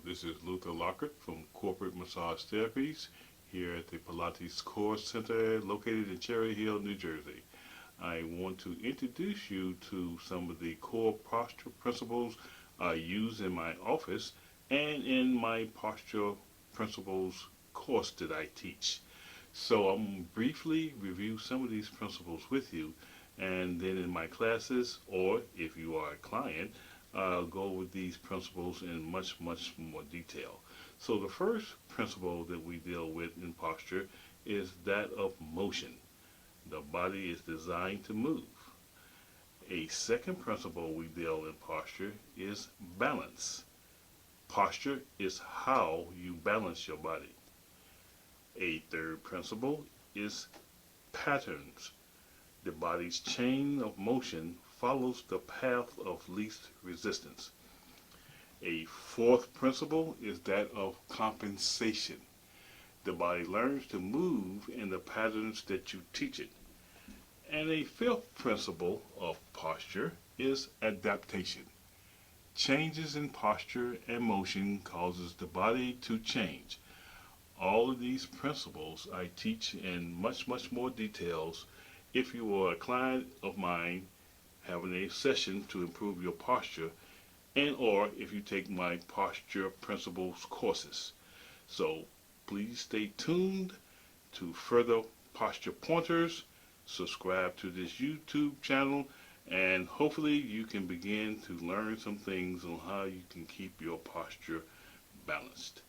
This is Luther Lockhart from Corporate Massage Therapies here at the Pilates Core Center located in Cherry Hill, New Jersey. I want to introduce you to some of the core posture principles I use in my office and in my posture principles course that I teach. So I'm going to briefly review some of these principles with you, and then in my classes, or if you are a client, I'll go over these principles in much more detail. So the first principle that we deal with in posture is that of motion. The body is designed to move. A second principle we deal in posture is balance. Posture is how you balance your body. A third principle is patterns. The body's chain of motion follows the path of least resistance. A fourth principle is that of compensation. The body learns to move in the patterns that you teach it. And a fifth principle of posture is adaptation. Changes in posture and motion causes the body to change. All of these principles I teach in much more details if you are a client of mine having a session to improve your posture, and or if you take my posture principles courses. So please stay tuned to further posture pointers. Subscribe to this YouTube channel, and hopefully you can begin to learn some things on how you can keep your posture balanced.